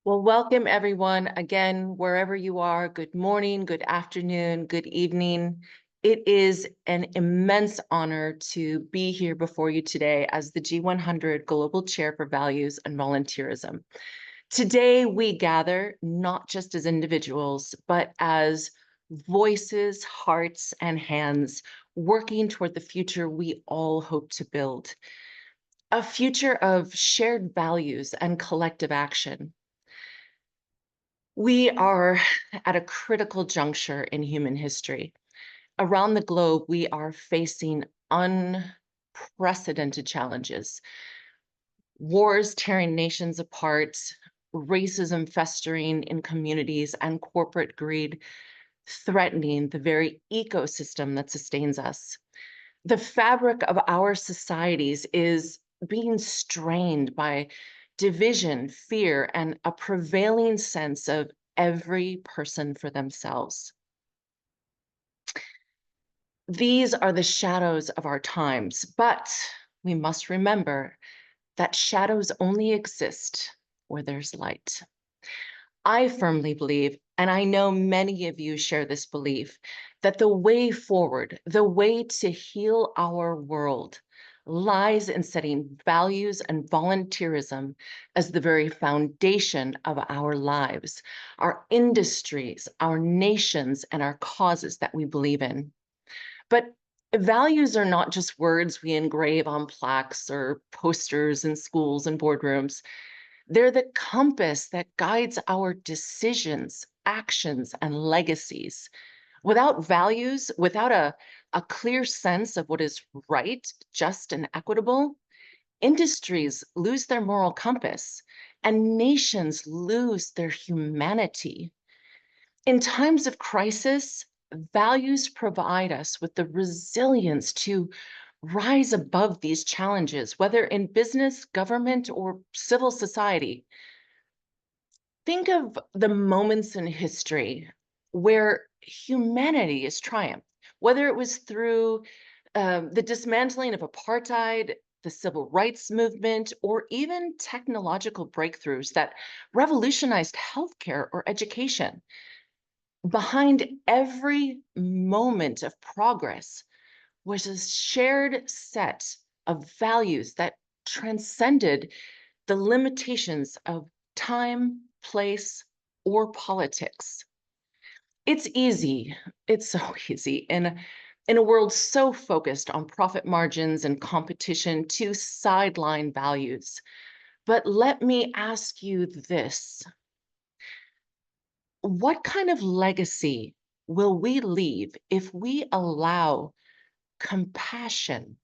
Well, welcome everyone again, wherever you are. Good morning, good afternoon, good evening. It is an immense honor to be here before you today as the G100 Global Chair for Values and Volunteerism. Today, we gather not just as individuals, but as voices, hearts, and hands working toward the future we all hope to build. A future of shared values and collective action. We are at a critical juncture in human history. Around the globe, we are facing unprecedented challenges. Wars tearing nations apart, racism festering in communities, and corporate greed threatening the very ecosystem that sustains us. The fabric of our societies is being strained by division, fear, and a prevailing sense of every person for themselves. These are the shadows of our times, but we must remember that shadows only exist where there's light. I firmly believe, and I know many of you share this belief, that the way forward, the way to heal our world, lies in setting values and volunteerism as the very foundation of our lives, our industries, our nations, and our causes that we believe in. But values are not just words we engrave on plaques or posters in schools and boardrooms. They're the compass that guides our decisions, actions, and legacies. Without values, without a clear sense of what is right, just, and equitable, industries lose their moral compass and nations lose their humanity. In times of crisis, values provide us with the resilience to rise above these challenges, whether in business, government, or civil society. Think of the moments in history where humanity has triumphed, whether it was through the dismantling of apartheid, the civil rights movement, or even technological breakthroughs that revolutionized healthcare or education. Behind every moment of progress was a shared set of values that transcended the limitations of time, place, or politics. It's easy, it's so easy in a world so focused on profit margins and competition to sideline values. But let me ask you this. What kind of legacy will we leave if we allow compassion,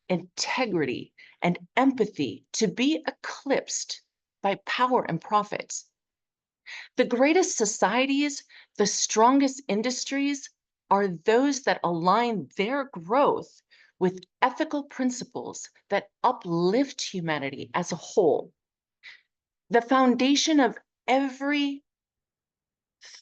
integrity, and empathy to be eclipsed by power and profit? The greatest societies, the strongest industries are those that align their growth with ethical principles that uplift humanity as a whole. The foundation of every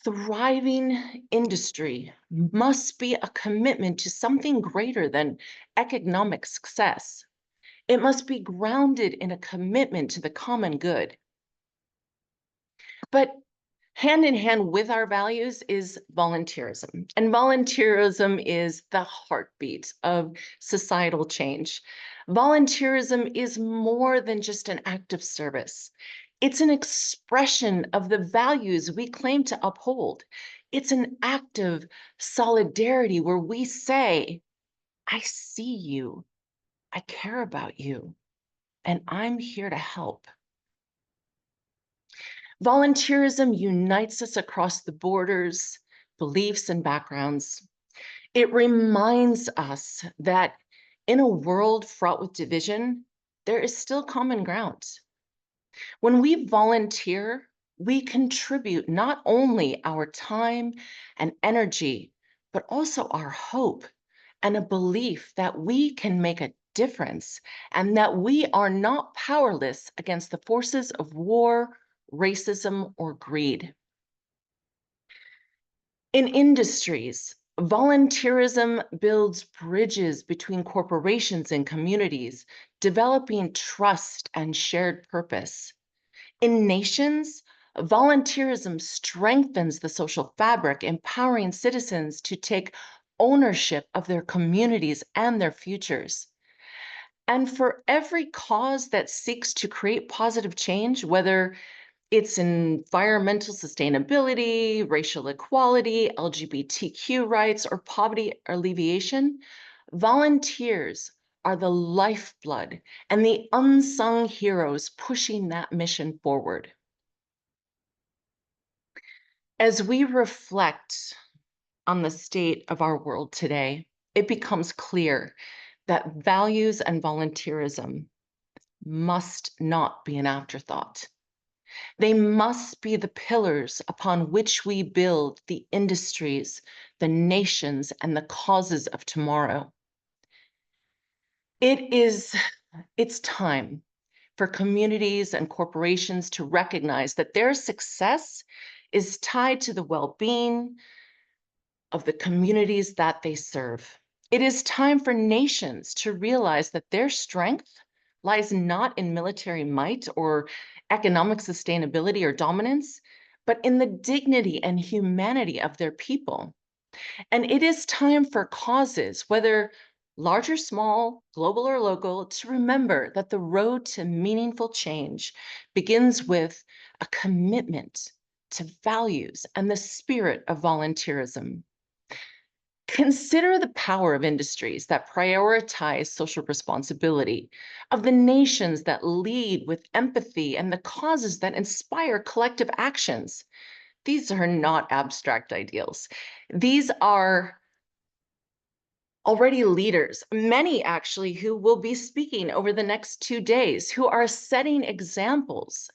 thriving industry must be a commitment to something greater than economic success. It must be grounded in a commitment to the common good. But hand in hand with our values is volunteerism. And volunteerism is the heartbeat of societal change. Volunteerism is more than just an act of service. It's an expression of the values we claim to uphold. It's an act of solidarity where we say, I see you, I care about you, and I'm here to help. Volunteerism unites us across the borders, beliefs, and backgrounds. It reminds us that in a world fraught with division, there is still common ground. When we volunteer, we contribute not only our time and energy, but also our hope and a belief that we can make a difference and that we are not powerless against the forces of war, racism, or greed. In industries, volunteerism builds bridges between corporations and communities, developing trust and shared purpose. In nations, Volunteerism strengthens the social fabric, empowering citizens to take ownership of their communities and their futures. And for every cause that seeks to create positive change, whether it's environmental sustainability, racial equality, LGBTQ rights, or poverty alleviation, volunteers are the lifeblood and the unsung heroes pushing that mission forward. As we reflect on the state of our world today, it becomes clear that values and volunteerism must not be an afterthought. They must be the pillars upon which we build the industries, the nations, and the causes of tomorrow. It's time for communities and corporations to recognize that their success is tied to the well-being of the communities that they serve. It is time for nations to realize that their strength lies not in military might or economic sustainability or dominance, but in the dignity and humanity of their people. And it is time for causes, whether large or small, global or local, to remember that the road to meaningful change begins with a commitment to values and the spirit of volunteerism. Consider the power of industries that prioritize social responsibility, of the nations that lead with empathy, and the causes that inspire collective actions. These are not abstract ideals. These are already leaders, many actually who will be speaking over the next 2 days, who are setting examples.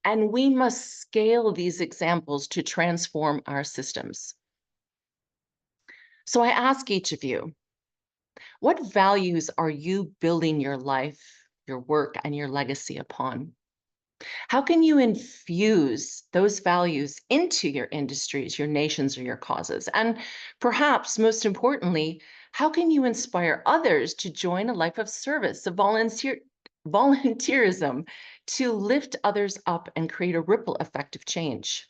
And we must scale these examples to transform our systems. So I ask each of you, what values are you building your life, your work, and your legacy upon? How can you infuse those values into your industries, your nations, or your causes? And perhaps most importantly, how can you inspire others to join a life of service, of volunteerism, to lift others up and create a ripple effect of change?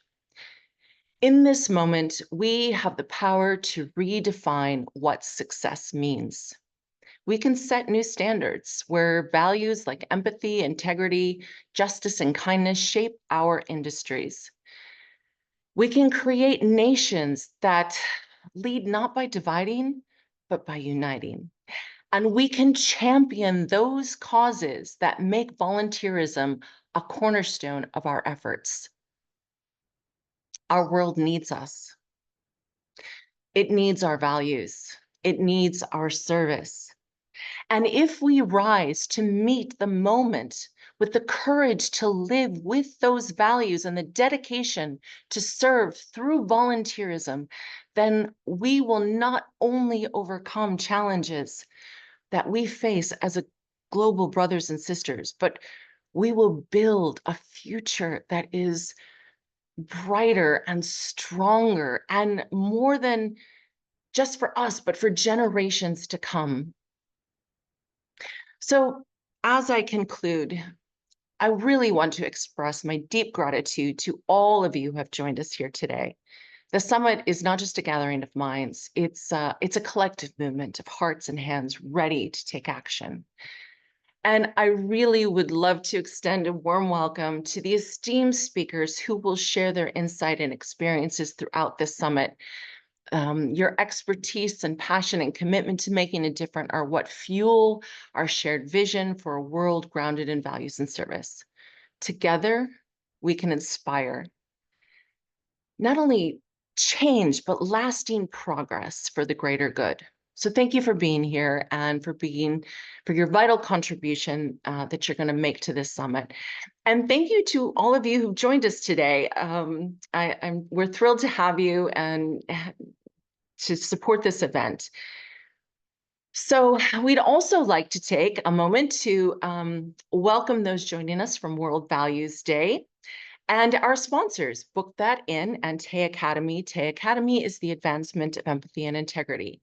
In this moment, we have the power to redefine what success means. We can set new standards where values like empathy, integrity, justice, and kindness shape our industries. We can create nations that lead not by dividing, but by uniting. And we can champion those causes that make volunteerism a cornerstone of our efforts. Our world needs us. It needs our values. It needs our service. And if we rise to meet the moment with the courage to live with those values and the dedication to serve through volunteerism, then we will not only overcome challenges that we face as a global brothers and sisters, but we will build a future that is brighter and stronger and more than just for us, but for generations to come. So as I conclude, I really want to express my deep gratitude to all of you who have joined us here today. The summit is not just a gathering of minds, it's a collective movement of hearts and hands ready to take action. And I really would love to extend a warm welcome to the esteemed speakers who will share their insight and experiences throughout this summit. Your expertise and passion and commitment to making a difference are what fuel our shared vision for a world grounded in values and service. Together, we can inspire not only change, but lasting progress for the greater good. So thank you for being here and for your vital contribution that you're going to make to this summit. And thank you to all of you who've joined us today. We're thrilled to have you and to support this event. So we'd also like to take a moment to welcome those joining us from World Values Day and our sponsors, Book That In and TAEI Academy. TAEI Academy is the advancement of empathy and integrity.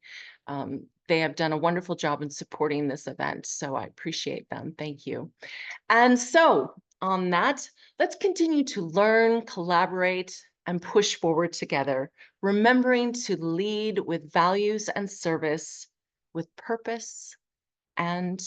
They have done a wonderful job in supporting this event, so I appreciate them. Thank you. And so On that, let's continue to learn, collaborate, and push forward together, remembering to lead with values and service, with purpose and